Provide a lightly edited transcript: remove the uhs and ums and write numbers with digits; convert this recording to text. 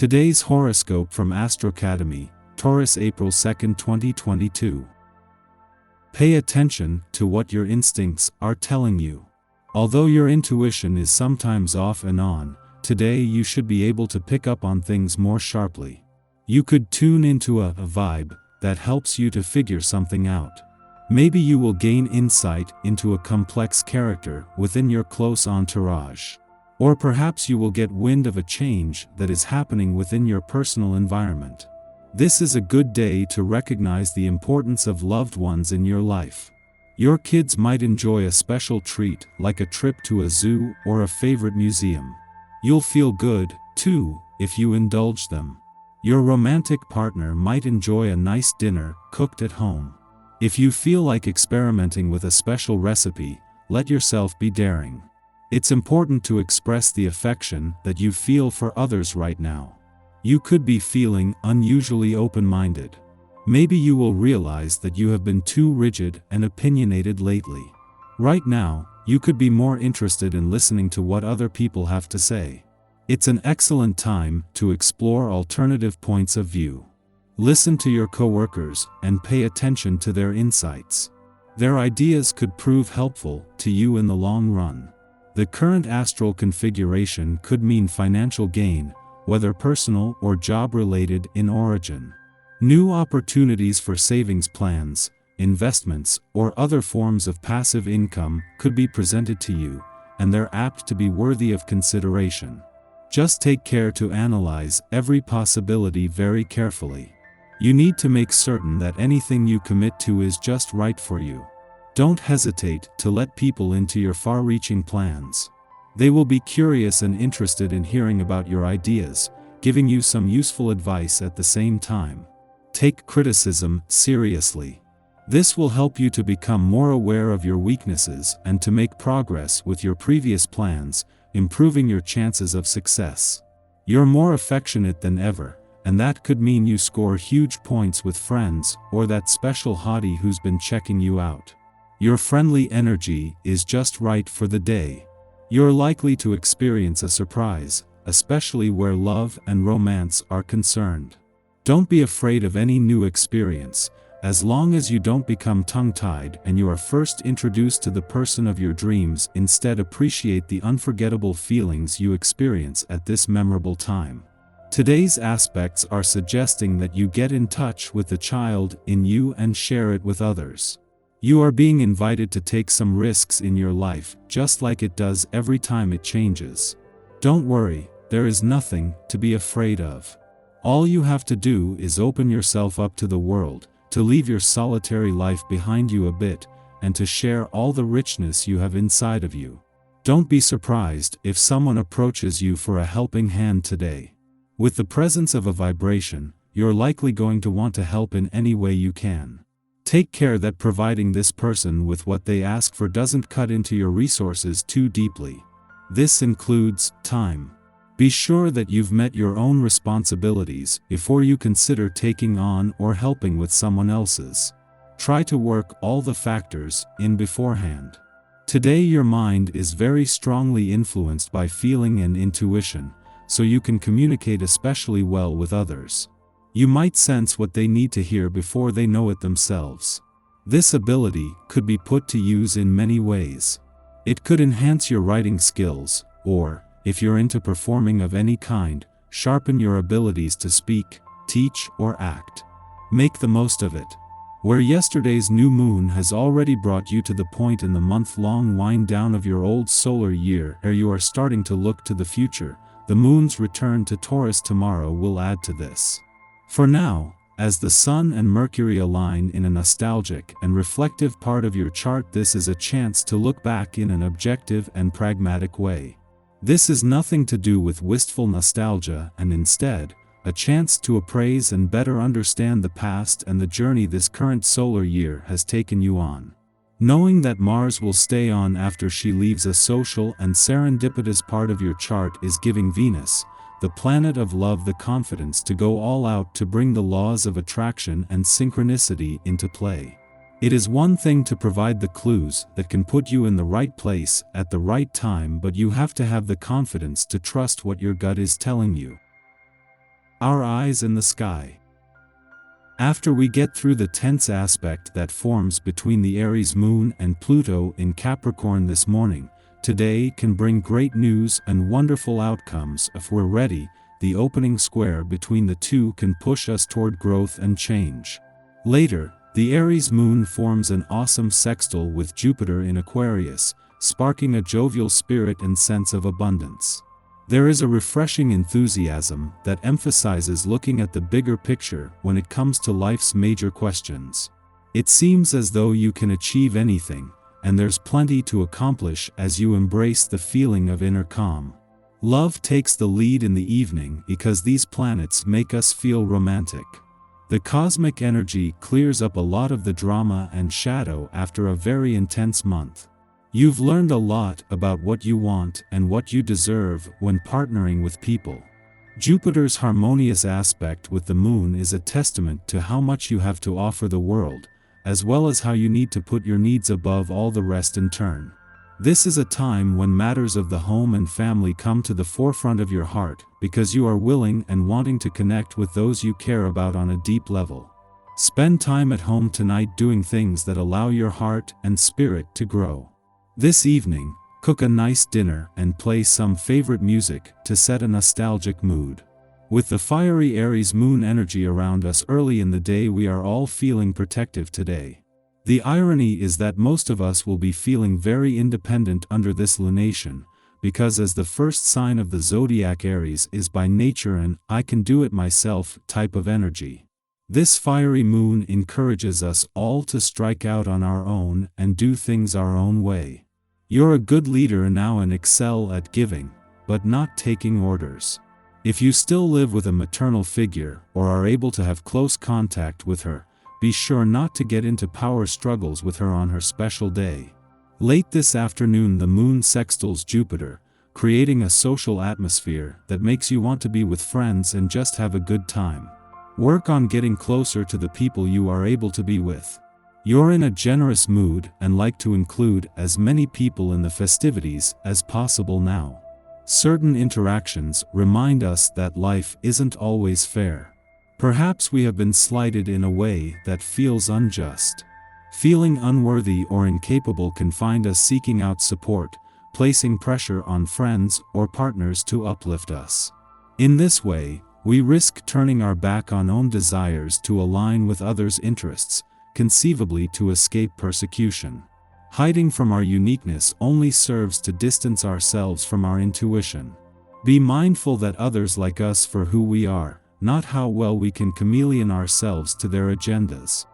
Today's horoscope from Astrocademy, Taurus, April 2, 2022. Pay attention to what your instincts are telling you. Although your intuition is sometimes off and on, today you should be able to pick up on things more sharply. You could tune into a vibe that helps you to figure something out. Maybe you will gain insight into a complex character within your close entourage. Or perhaps you will get wind of a change that is happening within your personal environment. This is a good day to recognize the importance of loved ones in your life. Your kids might enjoy a special treat like a trip to a zoo or a favorite museum. You'll feel good, too, if you indulge them. Your romantic partner might enjoy a nice dinner cooked at home. If you feel like experimenting with a special recipe, let yourself be daring. It's important to express the affection that you feel for others right now. You could be feeling unusually open-minded. Maybe you will realize that you have been too rigid and opinionated lately. Right now, you could be more interested in listening to what other people have to say. It's an excellent time to explore alternative points of view. Listen to your coworkers and pay attention to their insights. Their ideas could prove helpful to you in the long run. The current astral configuration could mean financial gain, whether personal or job-related in origin. New opportunities for savings plans, investments, or other forms of passive income could be presented to you, and they're apt to be worthy of consideration. Just take care to analyze every possibility very carefully. You need to make certain that anything you commit to is just right for you. Don't hesitate to let people into your far-reaching plans. They will be curious and interested in hearing about your ideas, giving you some useful advice at the same time. Take criticism seriously. This will help you to become more aware of your weaknesses and to make progress with your previous plans, improving your chances of success. You're more affectionate than ever, and that could mean you score huge points with friends or that special hottie who's been checking you out. Your friendly energy is just right for the day. You're likely to experience a surprise, especially where love and romance are concerned. Don't be afraid of any new experience, as long as you don't become tongue-tied and you are first introduced to the person of your dreams. Instead, appreciate the unforgettable feelings you experience at this memorable time. Today's aspects are suggesting that you get in touch with the child in you and share it with others. You are being invited to take some risks in your life, just like it does every time it changes. Don't worry, there is nothing to be afraid of. All you have to do is open yourself up to the world, to leave your solitary life behind you a bit, and to share all the richness you have inside of you. Don't be surprised if someone approaches you for a helping hand today. With the presence of a vibration, you're likely going to want to help in any way you can. Take care that providing this person with what they ask for doesn't cut into your resources too deeply. This includes time. Be sure that you've met your own responsibilities before you consider taking on or helping with someone else's. Try to work all the factors in beforehand. Today your mind is very strongly influenced by feeling and intuition, so you can communicate especially well with others. You might sense what they need to hear before they know it themselves. This ability could be put to use in many ways. It could enhance your writing skills, or, if you're into performing of any kind, sharpen your abilities to speak, teach, or act. Make the most of it. Where yesterday's new moon has already brought you to the point in the month-long wind-down of your old solar year where you are starting to look to the future, the moon's return to Taurus tomorrow will add to this. For now, as the Sun and Mercury align in a nostalgic and reflective part of your chart, this is a chance to look back in an objective and pragmatic way. This is nothing to do with wistful nostalgia and instead, a chance to appraise and better understand the past and the journey this current solar year has taken you on. Knowing that Mars will stay on after she leaves a social and serendipitous part of your chart is giving Venus, the planet of love, the confidence to go all out to bring the laws of attraction and synchronicity into play. It is one thing to provide the clues that can put you in the right place at the right time, but you have to have the confidence to trust what your gut is telling you. our eyes in the sky. After we get through the tense aspect that forms between the Aries moon and Pluto in Capricorn this morning, today can bring great news and wonderful outcomes if we're ready. The opening square between the two can push us toward growth and change. Later, the Aries moon forms an awesome sextile with Jupiter in Aquarius, sparking a jovial spirit and sense of abundance. There is a refreshing enthusiasm that emphasizes looking at the bigger picture when it comes to life's major questions. It seems as though you can achieve anything, and there's plenty to accomplish as you embrace the feeling of inner calm. Love takes the lead in the evening because these planets make us feel romantic. The cosmic energy clears up a lot of the drama and shadow after a very intense month. You've learned a lot about what you want and what you deserve when partnering with people. Jupiter's harmonious aspect with the moon is a testament to how much you have to offer the world, as well as how you need to put your needs above all the rest in turn. This is a time when matters of the home and family come to the forefront of your heart because you are willing and wanting to connect with those you care about on a deep level. Spend time at home tonight doing things that allow your heart and spirit to grow. This evening, cook a nice dinner and play some favorite music to set a nostalgic mood. With the fiery Aries moon energy around us early in the day, we are all feeling protective today. The irony is that most of us will be feeling very independent under this lunation, because as the first sign of the zodiac, Aries is by nature an "I can do it myself" type of energy. This fiery moon encourages us all to strike out on our own and do things our own way. You're a good leader now and excel at giving, but not taking orders. If you still live with a maternal figure or are able to have close contact with her, be sure not to get into power struggles with her on her special day. Late this afternoon, the moon sextiles Jupiter, creating a social atmosphere that makes you want to be with friends and just have a good time. Work on getting closer to the people you are able to be with. You're in a generous mood and like to include as many people in the festivities as possible now. Certain interactions remind us that life isn't always fair. Perhaps we have been slighted in a way that feels unjust. Feeling unworthy or incapable can find us seeking out support, placing pressure on friends or partners to uplift us. In this way, we risk turning our back on own desires to align with others' interests, conceivably to escape persecution. Hiding from our uniqueness only serves to distance ourselves from our intuition. Be mindful that others like us for who we are, not how well we can chameleon ourselves to their agendas.